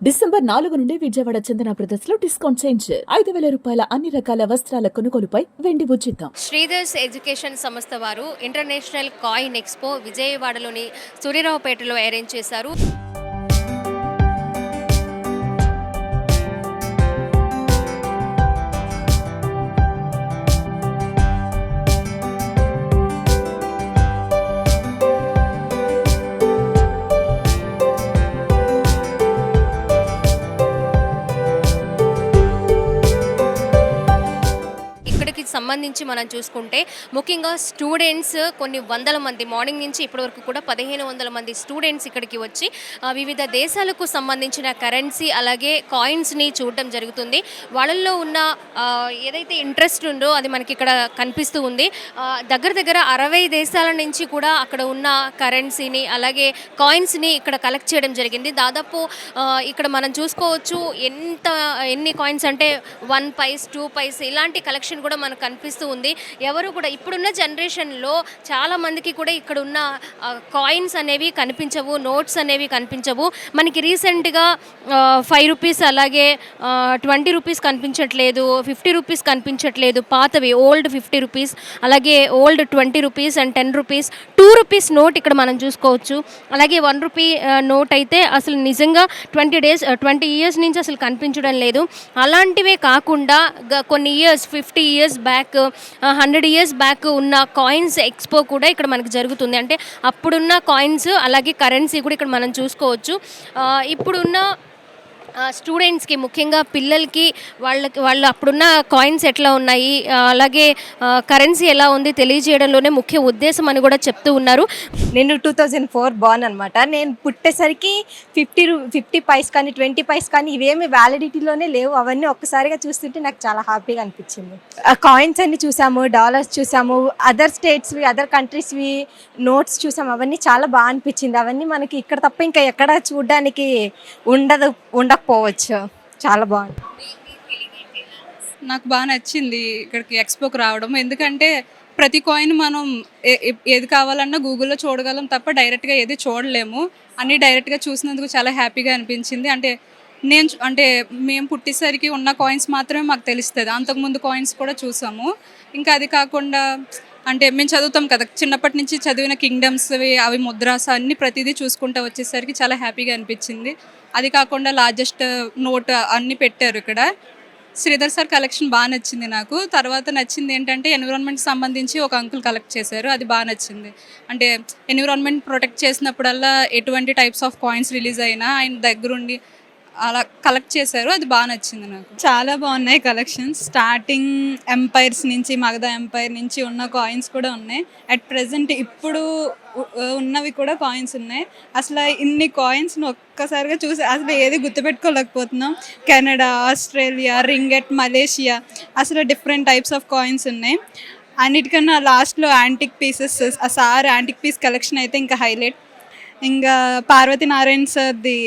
December 4 నుండి విజయవాడ చందన brothers లో discount change 5,000 రూపాయల అన్ని రకాల వస్త్రాల కొనుగోలుపై వెండి ఉచితం. శ్రీధర్స్ ఎడ్యుకేషన్ సంస్థ వారు ఇంటర్నేషనల్ కాయిన్ ఎక్స్పో విజయవాడలోని సూర్యరావుపేటలో అరేంజ్ చేశారు. సంబంధించి మనం చూసుకుంటే ముఖ్యంగా స్టూడెంట్స్ కొన్ని వందల మంది మార్నింగ్ నుంచి ఇప్పటి వరకు కూడా 1500 మంది స్టూడెంట్స్ ఇక్కడికి వచ్చి వివిధ దేశాలకు సంబంధించిన కరెన్సీ అలాగే కాయిన్స్ని చూడటం జరుగుతుంది. వాళ్ళల్లో ఉన్న ఏదైతే ఇంట్రెస్ట్ ఉందో అది మనకి ఇక్కడ కనిపిస్తూ ఉంది. దగ్గర దగ్గర 60 దేశాల నుంచి కూడా అక్కడ ఉన్న కరెన్సీని అలాగే కాయిన్స్ని ఇక్కడ కలెక్ట్ చేయడం జరిగింది. దాదాపు ఇక్కడ మనం చూసుకోవచ్చు ఎన్ని కాయిన్స్ అంటే 1 పైస్ 2 పైస్ ఇలాంటి కలెక్షన్ కూడా మనకు కనిపిస్తూ ఉంది. ఎవరు కూడా ఇప్పుడున్న జనరేషన్లో చాలామందికి కూడా ఇక్కడ ఉన్న కాయిన్స్ అనేవి కనిపించవు, నోట్స్ అనేవి కనిపించవు. మనకి రీసెంట్గా 5 రూపీస్ అలాగే 20 రూపీస్ కనిపించట్లేదు, 50 రూపీస్ కనిపించట్లేదు. పాతవి ఓల్డ్ 50 రూపీస్ అలాగే old 20 rupees and 10 rupees 2 rupees note ఇక్కడ మనం చూసుకోవచ్చు. అలాగే 1 రూపీ నోట్ అయితే అసలు నిజంగా 20 ఇయర్స్ నుంచి అసలు కనిపించడం లేదు. అలాంటివే కాకుండా కొన్ని years 50 years back 100 years back ఉన్న కాయిన్స్ ఎక్స్పో కూడా ఇక్కడ మనకు జరుగుతుంది. అంటే అప్పుడున్న కాయిన్స్ అలాగే కరెన్సీ కూడా ఇక్కడ మనం చూసుకోవచ్చు. ఇప్పుడున్న స్టూడెంట్స్కి ముఖ్యంగా పిల్లలకి వాళ్ళు అప్పుడున్న కాయిన్స్ ఎట్లా ఉన్నాయి అలాగే కరెన్సీ ఎలా ఉంది తెలియజేయడంలోనే ముఖ్య ఉద్దేశం అని కూడా చెప్తూ ఉన్నారు. నేను 2004 బాన్ అనమాట. నేను పుట్టేసరికి 50 పైస్ కానీ 20 పైస్ కానీ ఇవేమి వ్యాలిడిటీలోనే లేవు. అవన్నీ ఒక్కసారిగా చూస్తుంటే నాకు చాలా హ్యాపీగా అనిపించింది. ఆ కాయిన్స్ అన్ని చూసాము, డాలర్స్ చూసాము, అదర్ స్టేట్స్వి అదర్ కంట్రీస్వి నోట్స్ చూసాము. అవన్నీ చాలా బాగా అనిపించింది. అవన్నీ మనకి ఇక్కడ తప్ప ఇంకా ఎక్కడ చూడడానికి ఉండకపోవచ్చు. చాలా బాగుంది. నాకు బాగా నచ్చింది ఇక్కడికి ఎక్స్పోకి రావడం. ఎందుకంటే ప్రతి కాయిన్ మనం ఏది కావాలన్నా గూగుల్లో చూడగలం తప్ప డైరెక్ట్గా ఏది చూడలేము. అన్నీ డైరెక్ట్గా చూసినందుకు చాలా హ్యాపీగా అనిపించింది. అంటే మేము పుట్టేసరికి ఉన్న కాయిన్స్ మాత్రమే మాకు తెలుస్తుంది. అంతకుముందు కాయిన్స్ కూడా చూసాము. ఇంకా అది కాకుండా అంటే మేము చదువుతాం కదా, చిన్నప్పటి నుంచి చదివిన కింగ్డమ్స్ అవి ముద్రాస అన్నీ ప్రతిదీ చూసుకుంటూ వచ్చేసరికి చాలా హ్యాపీగా అనిపించింది. అది కాకుండా లార్జెస్ట్ నోట్ అన్నీ పెట్టారు ఇక్కడ. శ్రీధర్ సార్ కలెక్షన్ బాగా నచ్చింది నాకు. తర్వాత నచ్చింది ఏంటంటే ఎన్విరాన్మెంట్కి సంబంధించి ఒక అంకుల్ కలెక్ట్ చేశారు, అది బాగా నచ్చింది. అంటే ఎన్విరాన్మెంట్ ప్రొటెక్ట్ చేసినప్పుడల్లా ఎటువంటి టైప్స్ ఆఫ్ కాయిన్స్ రిలీజ్ అయినా ఆయన దగ్గరుండి అలా కలెక్ట్ చేశారు, అది బాగా నచ్చింది నాకు. చాలా బాగున్నాయి కలెక్షన్స్. స్టార్టింగ్ ఎంపైర్స్ నుంచి మగధ ఎంపైర్ నుంచి ఉన్న కాయిన్స్ కూడా ఉన్నాయి. అట్ ప్రెజెంట్ ఇప్పుడు ఉన్నవి కూడా కాయిన్స్ ఉన్నాయి. అసలు ఇన్ని కాయిన్స్ని ఒక్కసారిగా చూసి అసలు ఏది గుర్తుపెట్టుకోలేకపోతున్నాం. కెనడా, ఆస్ట్రేలియా, రింగెట్, మలేషియా అసలు డిఫరెంట్ టైప్స్ ఆఫ్ కాయిన్స్ ఉన్నాయి. అన్నిటికన్నా లాస్ట్లో యాంటిక్ పీసెస్, ఆ సార్ యాంటిక్ పీస్ కలెక్షన్ అయితే ఇంకా హైలైట్. ఇంకా పార్వతీ నారాయణ సార్ది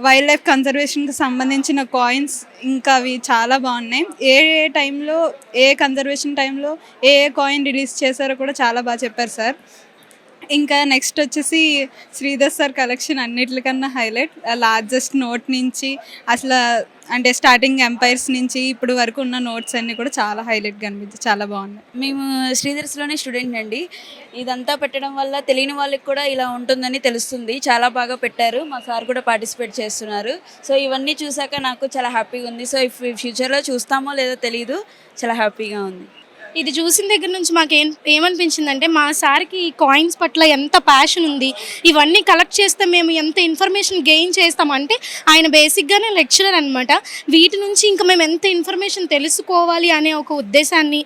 వైల్డ్ లైఫ్ కన్జర్వేషన్కి సంబంధించిన కాయిన్స్ ఇంకా అవి చాలా బాగున్నాయి. ఏ టైంలో ఏ కన్జర్వేషన్ టైంలో ఏ కాయిన్ రిలీజ్ చేశారో కూడా చాలా బాగా చెప్పారు సార్. ఇంకా నెక్స్ట్ వచ్చేసి శ్రీధర్ సార్ కలెక్షన్ అన్నిటికన్నా హైలైట్. లార్జెస్ట్ నోట్ నుంచి అసలు అంటే స్టార్టింగ్ ఎంపైర్స్ నుంచి ఇప్పుడు వరకు ఉన్న నోట్స్ అన్నీ కూడా చాలా హైలైట్గా అనిపించింది, చాలా బాగున్నాయి. మేము శ్రీధర్స్లోనే స్టూడెంట్ అండి. ఇదంతా పెట్టడం వల్ల తెలియని వాళ్ళకి కూడా ఇలా ఉంటుందని తెలుస్తుంది. చాలా బాగా పెట్టారు, మా సార్ కూడా పార్టిసిపేట్ చేస్తున్నారు. సో ఇవన్నీ చూసాక నాకు చాలా హ్యాపీగా ఉంది. సో ఫ్యూచర్లో చూస్తామో లేదో తెలియదు, చాలా హ్యాపీగా ఉంది. ఇది చూసిన దగ్గర నుంచి మాకు ఏమనిపించిందంటే మా సార్కి ఈ కాయిన్స్ పట్ల ఎంత ప్యాషన్ ఉంది, ఇవన్నీ కలెక్ట్ చేస్తే మేము ఎంత ఇన్ఫర్మేషన్ గెయిన్ చేస్తామంటే ఆయన బేసిక్గానే లెక్చరర్ అనమాట. వీటి నుంచి ఇంకా మేము ఎంత ఇన్ఫర్మేషన్ తెలుసుకోవాలి అనే ఒక ఉద్దేశాన్ని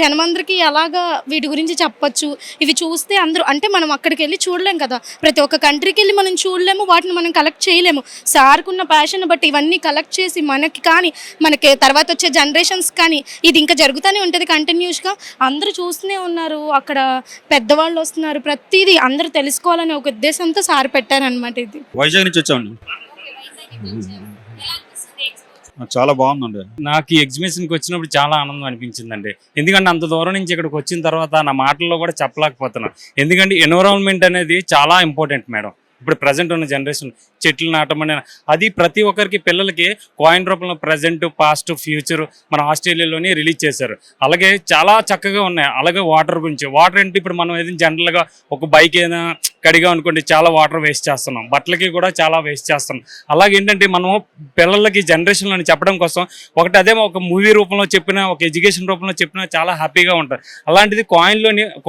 జనమందరికీ అలాగా వీటి గురించి చెప్పచ్చు. ఇవి చూస్తే అందరూ అంటే మనం అక్కడికి వెళ్ళి చూడలేం కదా, ప్రతి ఒక్క కంట్రీకి వెళ్ళి మనం చూడలేము, వాటిని మనం కలెక్ట్ చేయలేము. సార్కున్న ప్యాషన్ బట్టి ఇవన్నీ కలెక్ట్ చేసి మనకి కానీ మనకి తర్వాత వచ్చే జనరేషన్స్ కానీ ఇది ఇంకా జరుగుతూనే ఉంటుంది కంటిన్యూస్గా. అందరూ చూస్తూనే ఉన్నారు, అక్కడ పెద్దవాళ్ళు వస్తున్నారు, ప్రతిదీ అందరూ తెలుసుకోవాలనే ఒక ఉద్దేశంతో సార్ పెట్టారనమాట. ఇది వైజాగ్ నుంచి వచ్చామండి. చాలా బాగుందండి. నాకు ఈ ఎగ్జిబిషన్కి వచ్చినప్పుడు చాలా ఆనందం అనిపించిందండి. ఎందుకంటే అంత దూరం నుంచి ఇక్కడికి వచ్చిన తర్వాత నా మాటల్లో కూడా చెప్పలేకపోతున్నాను. ఎందుకంటే ఎన్విరాన్మెంట్ అనేది చాలా ఇంపార్టెంట్ మేడం. ఇప్పుడు ప్రజెంట్ ఉన్న జనరేషన్ చెట్లు నాటమని అది ప్రతి ఒక్కరికి పిల్లలకి కాయిన్ రూపంలో ప్రజెంట్ పాస్ట్ ఫ్యూచర్ మన ఆస్ట్రేలియాలోనే రిలీజ్ చేశారు. అలాగే చాలా చక్కగా ఉన్నాయి. అలాగే వాటర్ గురించి, వాటర్ అంటే ఇప్పుడు మనం ఏదైనా జనరల్గా ఒక బైక్ ఏదైనా కడిగా అనుకోండి చాలా వాటర్ వేస్ట్ చేస్తున్నాం, బట్టలకి కూడా చాలా వేస్ట్ చేస్తున్నాం. అలాగే ఏంటంటే మనం పిల్లలకి జనరేషన్లో చెప్పడం కోసం ఒకటి అదే ఒక మూవీ రూపంలో చెప్పినా ఒక ఎడ్యుకేషన్ రూపంలో చెప్పినా చాలా హ్యాపీగా ఉంటారు. అలాంటిది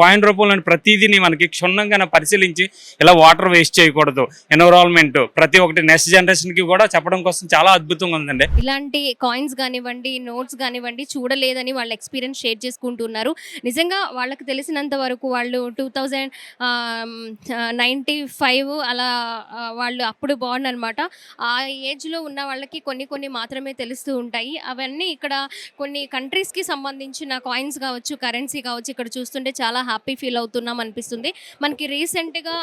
కాయిన్ రూపంలోని ప్రతిదీని మనకి క్షుణ్ణంగా పరిశీలించి ఇలా వాటర్ వేస్ట్ చేయకూడదు, ఎన్విరాన్మెంట్ ప్రతి ఒక్కటి నెక్స్ట్ జనరేషన్కి కూడా చెప్పడం కోసం చాలా అద్భుతంగా ఉందండి. ఇలాంటి కాయిన్స్ కానివ్వండి, నోట్స్ కానివ్వండి చూడలేదని వాళ్ళ ఎక్స్పీరియన్స్ షేర్ చేసుకుంటున్నారు. నిజంగా వాళ్ళకి తెలిసినంత వరకు వాళ్ళు 2095 అలా వాళ్ళు అప్పుడు బాగుంది అనమాట. ఆ ఏజ్లో ఉన్న వాళ్ళకి కొన్ని మాత్రమే తెలుస్తూ ఉంటాయి. అవన్నీ ఇక్కడ కొన్ని కంట్రీస్కి సంబంధించిన కాయిన్స్ కావచ్చు, కరెన్సీ కావచ్చు ఇక్కడ చూస్తుంటే చాలా హ్యాపీ ఫీల్ అవుతున్నాం అనిపిస్తుంది. మనకి రీసెంట్గా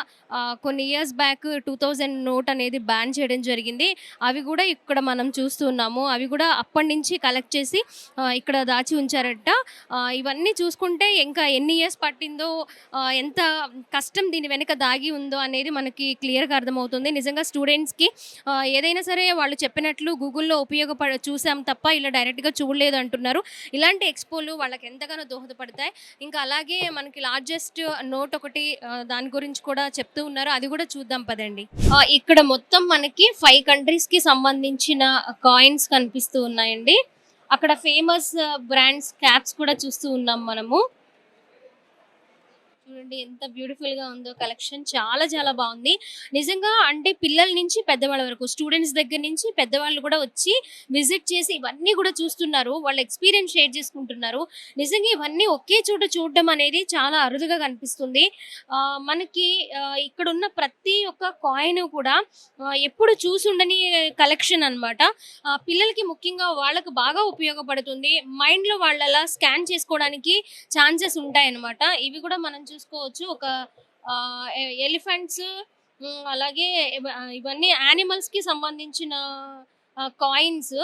కొన్ని ఇయర్స్ బ్యాక్ 2000 నోట్ అనేది బ్యాన్ చేయడం జరిగింది. అవి కూడా ఇక్కడ మనం చూస్తున్నాము. అవి కూడా అప్పటి నుంచి కలెక్ట్ చేసి ఇక్కడ దాచి ఉంచారట. ఇవన్నీ చూసుకుంటే ఇంకా ఎన్ని ఇయర్స్ పట్టిందో, ఎంత కష్టం దీని వెనక దాగి ఉందో అనేది మనకి క్లియర్గా అర్థమవుతుంది. నిజంగా స్టూడెంట్స్కి ఏదైనా సరే వాళ్ళు చెప్పినట్లు గూగుల్లో చూసాం తప్ప ఇలా డైరెక్ట్గా చూడలేదు అంటున్నారు. ఇలాంటి ఎక్స్పోలు వాళ్ళకి ఎంతగానో దోహదపడతాయి. ఇంకా అలాగే మనకి లార్జెస్ట్ నోట్ ఒకటి దాని గురించి కూడా చెప్తూ ఉన్నారు. అది కూడా చూద్దాం పదండి. ఇక్కడ మొత్తం మనకి 5 కంట్రీస్కి సంబంధించిన కాయిన్స్ కనిపిస్తూ ఉన్నాయండి. అక్కడ ఫేమస్ బ్రాండ్స్ క్యాప్స్ కూడా చూస్తూ ఉన్నాం మనము. చూడండి ఎంత బ్యూటిఫుల్ గా ఉందో కలెక్షన్, చాలా చాలా బాగుంది నిజంగా. అంటే పిల్లల నుంచి పెద్దవాళ్ళ వరకు, స్టూడెంట్స్ దగ్గర నుంచి పెద్దవాళ్ళు కూడా వచ్చి విజిట్ చేసి ఇవన్నీ కూడా చూస్తున్నారు, వాళ్ళ ఎక్స్పీరియన్స్ షేర్ చేసుకుంటున్నారు. నిజంగా ఇవన్నీ ఒకే చోట చూడడం అనేది చాలా అరుదుగా కనిపిస్తుంది. మనకి ఇక్కడ ఉన్న ప్రతి ఒక్క కాయిన్ కూడా ఎప్పుడు చూసుండని కలెక్షన్ అన్నమాట. పిల్లలకి ముఖ్యంగా వాళ్ళకు బాగా ఉపయోగపడుతుంది. మైండ్లో వాళ్ళలా స్కాన్ చేసుకోవడానికి ఛాన్సెస్ ఉంటాయి అన్నమాట. ఇవి కూడా మనం చూసుకోవచ్చు. ఒక ఎలిఫెంట్స్, అలాగే ఇవన్నీ యానిమల్స్ కి సంబంధించిన కాయిన్స్.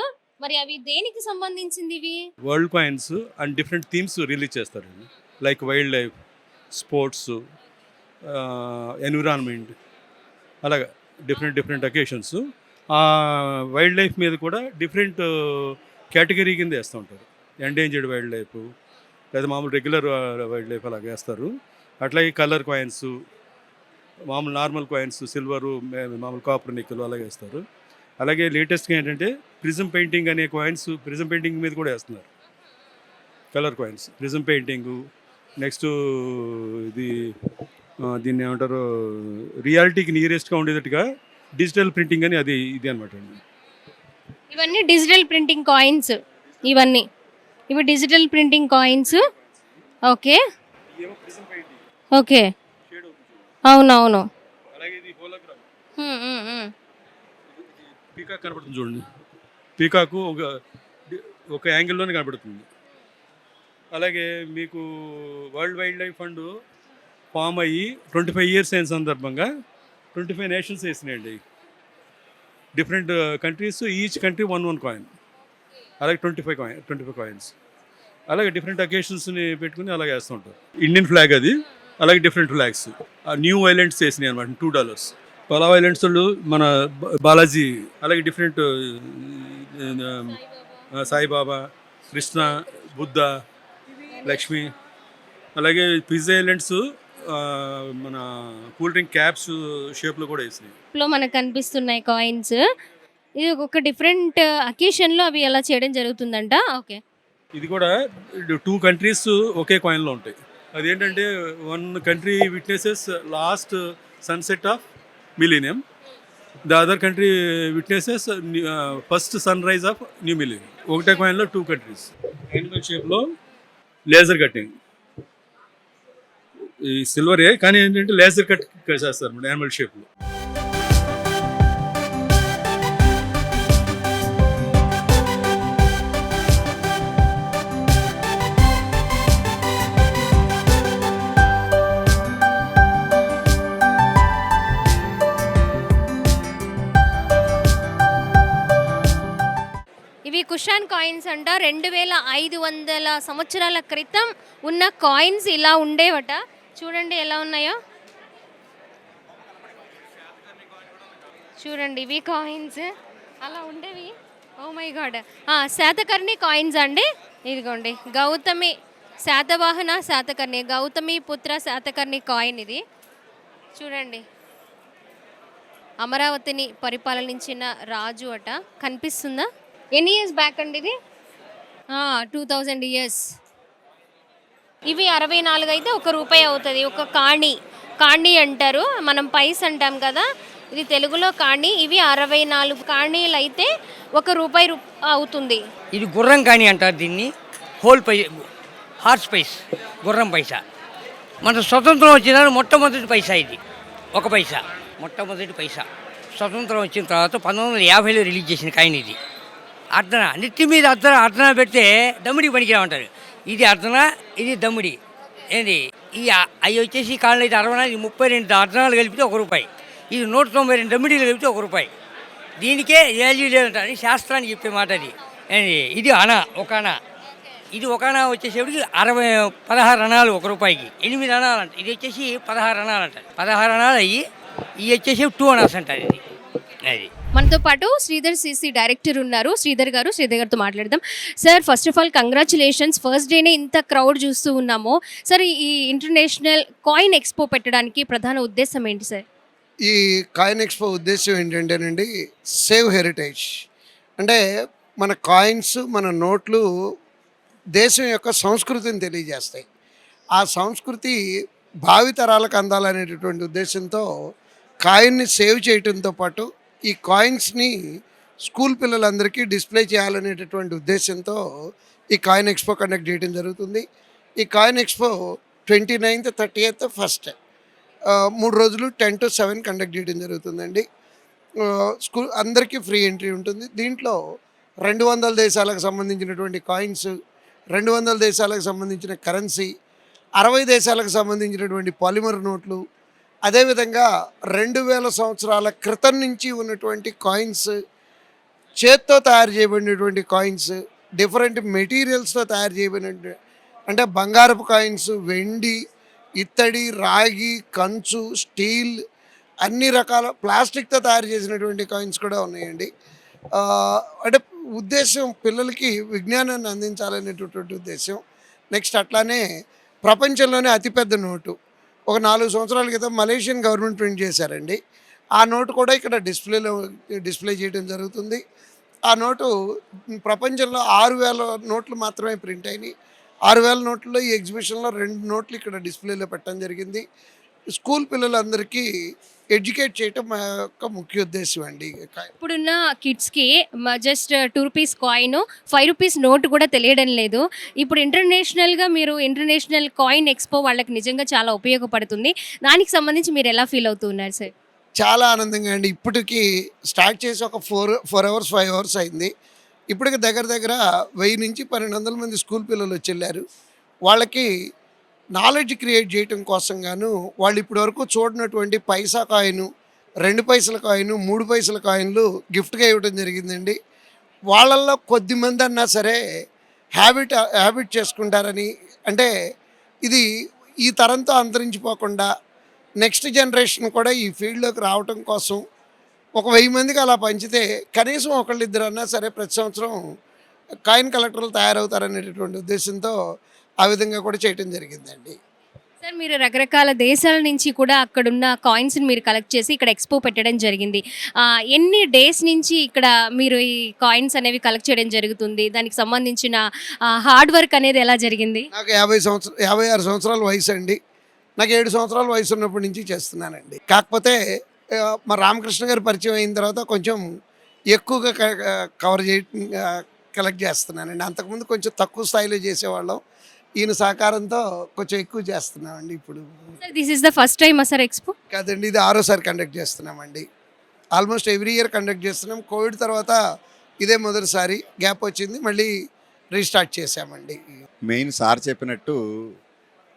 మరి అవి దేనికి సంబంధించింది? ఇవి world coins and different themes release చేస్తారండి. Like wild life, sports, environment, అలాగా డిఫరెంట్ అకేషన్స్. వైల్డ్ లైఫ్ మీద కూడా డిఫరెంట్ కేటగిరీ కింద వేస్తూ ఉంటారు. ఎండేంజర్డ్ వైల్డ్ లైఫ్, లేదా మామూలు రెగ్యులర్ వైల్డ్ లైఫ్ అలాగే వేస్తారు. అట్లాగే కలర్ కాయిన్స్, మామూలు నార్మల్ కాయిన్స్, సిల్వరు, మామూలు కాపర్, నిక్కలు అలాగే వేస్తారు. అలాగే లేటెస్ట్గా ఏంటంటే ప్రిజం పెయింటింగ్ అనే కాయిన్స్, ప్రిజం పెయింటింగ్ మీద కూడా వేస్తున్నారు. Colour coins, prism painting. Next దీన్ని ఏమంటారు, రియాలిటీకి నియరెస్ట్గా ఉండేటట్టుగా డిజిటల్ ప్రింటింగ్ అని ఇది అనమాట అండి. ఇవన్నీ డిజిటల్ ప్రింటింగ్ కాయిన్స్. ఇవి digital printing coins. Okay okay, అవునవును. పీకాక్ కనబడుతుంది చూడండి. పీకాకు ఒక యాంగిల్లోనే కనబడుతుంది. అలాగే మీకు world wild life fund form అయ్యి 25 ఇయర్స్ అయిన సందర్భంగా 25 నేషన్స్ వేసినాయండి. Different countries, each country 1 coin. అలాగే 25 కాయిన్స్. అలాగే డిఫరెంట్ అకేషన్స్ని పెట్టుకుని అలాగే వేస్తూ ఉంటారు. ఇండియన్ ఫ్లాగ్ అది. అలాగే డిఫరెంట్ ఫ్లాగ్స్, న్యూ ఐలాండ్స్ వేసినాయి అనమాట. $2 పలావ్ ఐలాండ్స్ వాళ్ళు, మన బాలాజీ, అలాగే డిఫరెంట్ సాయిబాబా, కృష్ణ, బుద్ధ, లక్ష్మి. అలాగే పిజ్జా ఐలాండ్స్ మన కూల్ డ్రింక్ క్యాప్స్ షేప్లో కూడా వేసినాయి. మనకు కనిపిస్తున్నాయి కాయిన్స్. ఇది ఒక డిఫరెంట్ అకేషన్లో అవి ఎలా చేయడం జరుగుతుందంట. ఓకే, ఇది కూడా 2 కంట్రీస్ ఒకే కాయిన్లో ఉంటాయి. అదేంటంటే 1 country witnesses last sunset of millennium, the other country witnesses first sunrise of new millennium. ఒకటే కాయిన్లో 2 కంట్రీస్. యానిమల్ షేప్లో లేజర్ కటింగ్, ఈ సిల్వరే కానీ ఏంటంటే లేజర్ కట్ చేస్తారు అన్నమాట యానిమల్ షేప్లో. ఇవి కుషాన్ కాయిన్స్ అంట. 2500 సంవత్సరాల క్రితం ఉన్న కాయిన్స్ ఇలా ఉండేవట. చూడండి ఎలా ఉన్నాయో. చూడండి ఇవి కాయిన్స్ అలా ఉండేవి. Oh my God. Satakarni coins అండి. ఇదిగోండి గౌతమి శాతవాహన శాతకర్ణి గౌతమి పుత్ర శాతకర్ణి కాయిన్ ఇది చూడండి. అమరావతిని పరిపాలనించిన రాజు అట. కనిపిస్తుందా? ఎన్ని ఇయర్స్ బ్యాక్ అండి ఇది? 2000 ఇయర్స్. ఇవి 64 అయితే ₹1 అవుతుంది. ఒక కాణి అంటారు, మనం పైస్ అంటాం కదా, ఇది తెలుగులో కాణి. ఇవి 64 కాణీలు అయితే ₹1 అవుతుంది. ఇది గుర్రం కాణి అంటారు దీన్ని. హార్స్ పైస్, గుర్రం పైసా. మన స్వతంత్రం వచ్చిన మొట్టమొదటి పైసా ఇది. 1 పైసా మొట్టమొదటి పైసా. స్వతంత్రం వచ్చిన తర్వాత 1950లో రిలీజ్ చేసిన కాయిన్ ఇది. అర్ధన నెత్తి మీద అర్ధన పెడితే దమ్ముడి పనికిరామంటారు. ఇది అర్ధన, ఇది దమ్ముడి. ఏంటి అవి వచ్చేసి ఈ కాలంలో అయితే 64, ఇది 32 అర్ధనాలు కలిపితే ₹1. ఇది 192 దమ్ముడీలు కలిపితే ₹1. దీనికే వాల్యూ లేదంటారు శాస్త్రాన్ని చెప్పే మాట అది. ఏంటి ఇది ఒక అణ. ఇది ఒక అణ వచ్చేసేపటికి 16 అణాలు ₹1కి. 8 అణాలు అంట. ఇది వచ్చేసి 16 అణాలు అంటారు. 16 అణాలు అయ్యి ఇవి వచ్చేసి 2 అణాస్ అంటారు. ఇది అది. మనతో పాటు శ్రీధర్ సిసి డైరెక్టర్ ఉన్నారు. శ్రీధర్ గారితో మాట్లాడదాం. Sir, first of all congratulations. First డేనే ఇంత క్రౌడ్ చూస్తూ ఉన్నాము. సార్, ఈ ఇంటర్నేషనల్ కాయిన్ ఎక్స్పో పెట్టడానికి ప్రధాన ఉద్దేశం ఏంటి సార్? ఈ కాయిన్ ఎక్స్పో ఉద్దేశం ఏంటంటేనండి, సేవ్ హెరిటేజ్. అంటే మన కాయిన్స్, మన నోట్లు దేశం యొక్క సంస్కృతిని తెలియజేస్తాయి. ఆ సంస్కృతి భావితరాలకు అందాలనేటటువంటి ఉద్దేశంతో కాయిన్ని సేవ్ చేయడంతో పాటు ఈ కాయిన్స్ని స్కూల్ పిల్లలందరికీ డిస్ప్లే చేయాలనేటటువంటి ఉద్దేశంతో ఈ కాయిన్ ఎక్స్పో కండక్ట్ చేయడం జరుగుతుంది. ఈ coin expo 29th, 30th, 1st 3 రోజులు 10 to 7 కండక్ట్ చేయడం జరుగుతుందండి. స్కూల్ అందరికీ ఫ్రీ ఎంట్రీ ఉంటుంది. దీంట్లో 200 దేశాలకు సంబంధించినటువంటి కాయిన్స్, 200 దేశాలకు సంబంధించిన కరెన్సీ, 60 దేశాలకు సంబంధించినటువంటి పాలిమర్ నోట్లు, అదేవిధంగా 2000 సంవత్సరాల క్రితం నుంచి ఉన్నటువంటి కాయిన్స్, చేత్తో తయారు చేయబడినటువంటి కాయిన్స్, డిఫరెంట్ మెటీరియల్స్తో తయారు చేయబడిన అంటే బంగారపు కాయిన్స్, వెండి, ఇత్తడి, రాగి, కంచు, స్టీల్, అన్ని రకాల ప్లాస్టిక్తో తయారు చేసినటువంటి కాయిన్స్ కూడా ఉన్నాయండి. అంటే ఉద్దేశం పిల్లలకి విజ్ఞానాన్ని అందించాలనేటటువంటి ఉద్దేశం. నెక్స్ట్ అట్లానే ప్రపంచంలోనే అతిపెద్ద నోటు ఒక 4 సంవత్సరాల క్రితం మలేషియన్ గవర్నమెంట్ ప్రింట్ చేశారండి. ఆ నోటు కూడా ఇక్కడ డిస్ప్లే చేయడం జరుగుతుంది. ఆ నోటు ప్రపంచంలో 6000 నోట్లు మాత్రమే ప్రింట్ అయినాయి. 6000 నోట్లలో ఈ ఎగ్జిబిషన్లో 2 నోట్లు ఇక్కడ డిస్ప్లేలో పెట్టడం జరిగింది. స్కూల్ పిల్లలందరికీ ఎడ్యుకేట్ చేయటం మా యొక్క ముఖ్య ఉద్దేశం అండి. ఇప్పుడున్న కిడ్స్కి జస్ట్ ₹2 కాయిన్, ₹5 నోట్ కూడా తెలియడం లేదు. ఇప్పుడు ఇంటర్నేషనల్గా మీరు ఇంటర్నేషనల్ కాయిన్ ఎక్స్పో వాళ్ళకి నిజంగా చాలా ఉపయోగపడుతుంది. దానికి సంబంధించి మీరు ఎలా ఫీల్ అవుతూ ఉన్నారు సార్? చాలా ఆనందంగా అండి. ఇప్పటికి స్టార్ట్ చేసి ఒక 4 hours 5 hours అయింది. ఇప్పటికి దగ్గర 1000 నుంచి 1200 మంది స్కూల్ పిల్లలు వచ్చి వెళ్ళారు. వాళ్ళకి నాలెడ్జ్ క్రియేట్ చేయటం కోసం గాను వాళ్ళు ఇప్పటి వరకు చూడనటువంటి పైసా కాయిను, 2 పైసల కాయిను, 3 పైసల కాయిన్లు గిఫ్ట్గా ఇవ్వడం జరిగిందండి. వాళ్ళల్లో కొద్దిమంది అన్నా సరే హ్యాబిట్ చేసుకుంటారని, అంటే ఇది ఈ తరంతో అంతరించిపోకుండా నెక్స్ట్ జనరేషన్ కూడా ఈ ఫీల్డ్లోకి రావటం కోసం ఒక 1000 మందికి అలా పంచితే కనీసం ఒకళ్ళిద్దరు అన్నా సరే ప్రతి సంవత్సరం కాయిన్ కలెక్టర్లు తయారవుతారనేటటువంటి ఉద్దేశంతో ఆ విధంగా కూడా చేయటం జరిగిందండి. సార్, మీరు రకరకాల దేశాల నుంచి కూడా అక్కడున్న కాయిన్స్ని మీరు కలెక్ట్ చేసి ఇక్కడ ఎక్స్పో పెట్టడం జరిగింది. ఎన్ని డేస్ నుంచి ఇక్కడ మీరు ఈ కాయిన్స్ అనేవి కలెక్ట్ చేయడం జరుగుతుంది? దానికి సంబంధించిన హార్డ్ వర్క్ అనేది ఎలా జరిగింది? నాకు 56 సంవత్సరాల వయసు అండి. నాకు 7 సంవత్సరాల వయసు ఉన్నప్పటి నుంచి చేస్తున్నానండి. కాకపోతే మా రామకృష్ణ గారు పరిచయం అయిన తర్వాత కొంచెం ఎక్కువగా కలెక్ట్ చేస్తున్నానండి. అంతకుముందు కొంచెం తక్కువ స్థాయిలో చేసేవాళ్ళం. ఈయన సహకారంతో కొంచెం ఎక్కువ చేస్తున్నామండి ఇప్పుడు. This is the first time sir expo? కాదండి, ఇది 6వ కండక్ట్ చేస్తున్నామండి. ఆల్మోస్ట్ ఎవ్రీ ఇయర్ కండక్ట్ చేస్తున్నాం. కోవిడ్ తర్వాత ఇదే మొదటిసారి, గ్యాప్ వచ్చింది, మళ్ళీ రీస్టార్ట్ చేసామండి. మెయిన్ సార్ చెప్పినట్టు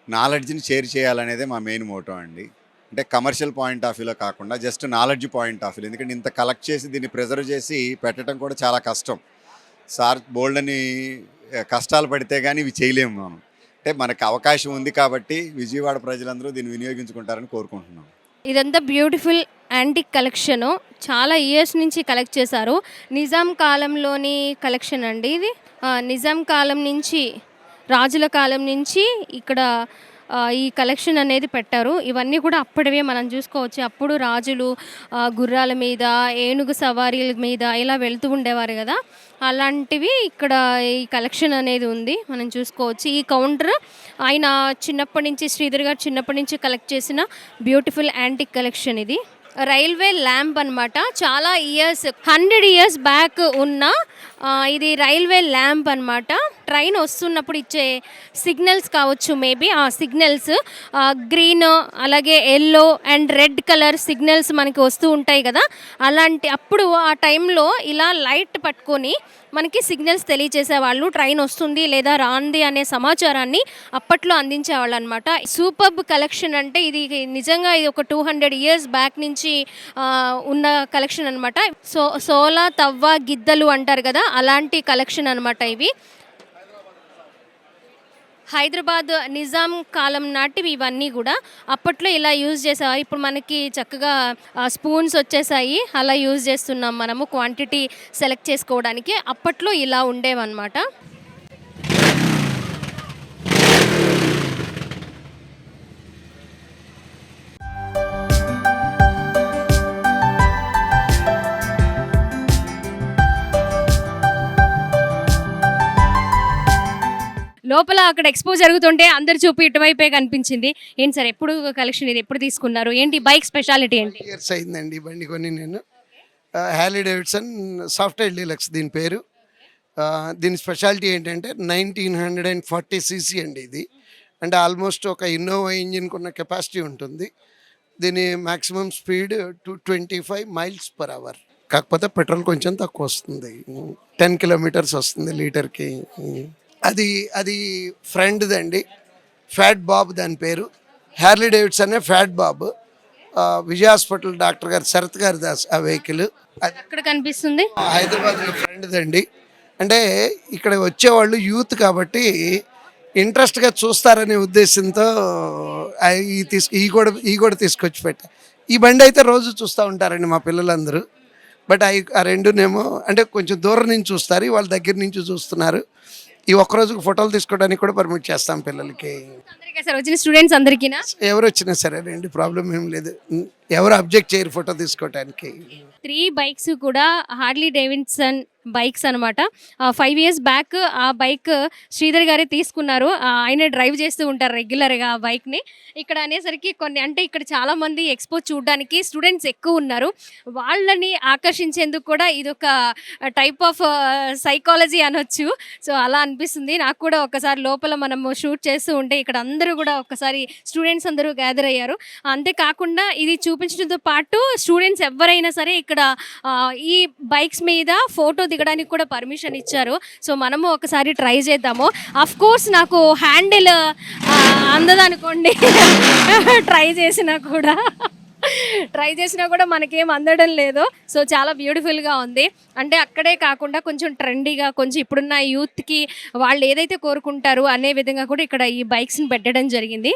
నాలెడ్జ్ని షేర్ చేయాలనేదే మా మెయిన్ మోటో అండి. అంటే కమర్షియల్ పాయింట్ ఆఫ్ వ్యూలో కాకుండా just knowledge point of view. ఎందుకంటే ఇంత కలెక్ట్ చేసి దీన్ని ప్రిజర్వ్ చేసి పెట్టడం కూడా చాలా కష్టం. సార్ బోల్డ్ అని కష్టాలు పడితే కానీ ఇవి చేయలేము మనం. అంటే మనకు అవకాశం ఉంది కాబట్టి విజయవాడ ప్రజలందరూ దీన్ని వినియోగించుకుంటారని కోరుకుంటున్నాం. ఇదంతా బ్యూటిఫుల్ యాంటిక్ కలెక్షను చాలా ఇయర్స్ నుంచి కలెక్ట్ చేశారు. నిజాం కాలంలోని కలెక్షన్ అండి ఇది. నిజాం కాలం నుంచి, రాజుల కాలం నుంచి ఇక్కడ ఈ కలెక్షన్ అనేది పెట్టారు. ఇవన్నీ కూడా అప్పటివే మనం చూసుకోవచ్చు. అప్పుడు రాజులు గుర్రాల మీద, ఏనుగు సవారీల మీద ఇలా వెళ్తూ ఉండేవారు కదా, అలాంటివి ఇక్కడ ఈ కలెక్షన్ అనేది ఉంది, మనం చూసుకోవచ్చు. ఈ కౌంటర్ ఆయన చిన్నప్పటి నుంచి, శ్రీధర్ గారు చిన్నప్పటి నుంచి కలెక్ట్ చేసిన బ్యూటిఫుల్ యాంటిక్ కలెక్షన్ ఇది. రైల్వే ల్యాంప్ అనమాట. చాలా ఇయర్స్, 100 ఇయర్స్ బ్యాక్ ఉన్న ఇది రైల్వే ల్యాంప్ అనమాట. ట్రైన్ వస్తున్నప్పుడు ఇచ్చే సిగ్నల్స్ కావచ్చు, మేబీ ఆ సిగ్నల్స్ గ్రీన్, అలాగే yellow and red colour signals మనకి వస్తూ ఉంటాయి కదా, అలాంటి అప్పుడు ఆ టైంలో ఇలా లైట్ పట్టుకొని మనకి సిగ్నల్స్ తెలియజేసేవాళ్ళు, ట్రైన్ వస్తుంది లేదా రాంది అనే సమాచారాన్ని అప్పట్లో అందించేవాళ్ళు అనమాట. సూపర్బ్ కలెక్షన్ అంటే ఇది నిజంగా ఇది ఒక 200 ఇయర్స్ బ్యాక్ నుంచి ఉన్న కలెక్షన్ అనమాట. సోలా, తవ్వ, గిద్దలు అంటారు కదా, అలాంటి కలెక్షన్ అనమాట ఇవి. హైదరాబాద్ నిజాం కాలం నాటివి ఇవన్నీ కూడా. అప్పట్లో ఇలా యూజ్ చేసేవారు. ఇప్పుడు మనకి చక్కగా స్పూన్స్ వచ్చేసాయి, అలా యూజ్ చేస్తున్నాం మనము క్వాంటిటీ సెలెక్ట్ చేసుకోవడానికి. అప్పట్లో ఇలా ఉండేవన్నమాట. లోపల అక్కడ ఎక్స్పో జరుగుతుంటే అందరు చూపు ఇటువైపే కనిపించింది. ఏంటి సార్, ఎప్పుడు కలెక్షన్ ఇది, ఎప్పుడు తీసుకున్నారు, ఏంటి బైక్ స్పెషాలిటీ ఏంటి? ఇయర్స్ అయిందండి ఈ బండి కొని నేను. హ్యార్లీ డేవిడ్సన్ సాఫ్ట్వేర్ డీలక్స్ దీని పేరు. దీని స్పెషాలిటీ ఏంటంటే 1940 cc అండి ఇది. అంటే ఆల్మోస్ట్ ఒక ఇన్నోవా ఇంజిన్కి ఉన్న కెపాసిటీ ఉంటుంది. దీని మ్యాక్సిమం స్పీడ్ 225 mph. కాకపోతే పెట్రోల్ కొంచెం తక్కువ వస్తుంది, 10 kilometers వస్తుంది లీటర్కి. అది ఫ్రెండ్దండి, ఫ్యాట్ బాబ్ దాని పేరు. Harley Davidson fat bob. Vijaya hospital doctor గారు, శరత్ గారి దాస్ ఆ వెహికల్. అది అక్కడ కనిపిస్తుంది. హైదరాబాద్లో ఫ్రెండ్దండి. అంటే ఇక్కడ వచ్చేవాళ్ళు యూత్ కాబట్టి ఇంట్రెస్ట్గా చూస్తారనే ఉద్దేశంతో ఈ కూడా తీసుకొచ్చి పెట్టా. ఈ బండి అయితే రోజు చూస్తూ ఉంటారండి మా పిల్లలందరూ. బట్ ఆ రెండునేమో అంటే కొంచెం దూరం నుంచి చూస్తారు, వాళ్ళ దగ్గర నుంచి చూస్తున్నారు. ఈ ఒక్కరోజుకు ఫోటోలు తీసుకోవడానికి కూడా పర్మిట్ చేస్తాం పిల్లలకి. సార్ వచ్చిన స్టూడెంట్స్ అందరికీనా? ఎవరు వచ్చినా సరేనండి, ప్రాబ్లం ఏం లేదు. ఎవరు అబ్జెక్ట్ చేయరు ఫోటో తీసుకోవడానికి. 3 బైక్స్ కూడా హార్లీ డేవిడ్సన్ బైక్స్ అనమాట. 5 years బ్యాక్ ఆ బైక్ శ్రీధర్ గారే తీసుకున్నారు. ఆయన డ్రైవ్ చేస్తూ ఉంటారు రెగ్యులర్గా ఆ బైక్ని. ఇక్కడ అనేసరికి కొన్ని అంటే ఇక్కడ చాలామంది ఎక్స్పో చూడడానికి స్టూడెంట్స్ ఎక్కువ ఉన్నారు. వాళ్ళని ఆకర్షించేందుకు కూడా ఇది ఒక టైప్ ఆఫ్ సైకాలజీ అనొచ్చు. సో అలా అనిపిస్తుంది నాకు కూడా. ఒకసారి లోపల మనము షూట్ చేస్తూ ఉంటే ఇక్కడ అందరూ కూడా ఒక్కసారి స్టూడెంట్స్ అందరూ గ్యాదర్ అయ్యారు. అంతేకాకుండా ఇది చూపించడంతో పాటు స్టూడెంట్స్ ఎవరైనా సరే ఇక్కడ ఈ బైక్స్ మీద ఫోటో దిగడానికి కూడా పర్మిషన్ ఇచ్చారు. సో మనము ఒకసారి ట్రై చేద్దాము. అఫ్ కోర్స్ నాకు హ్యాండిల్ అందదనుకోండి, ట్రై చేసినా కూడా మనకేం అందడం లేదు. సో చాలా బ్యూటిఫుల్గా ఉంది. అంటే అక్కడే కాకుండా కొంచెం ట్రెండీగా, కొంచెం ఇప్పుడున్న యూత్కి వాళ్ళు ఏదైతే కోరుకుంటారో అనే విధంగా కూడా ఇక్కడ ఈ బైక్స్ని పెట్టడం జరిగింది.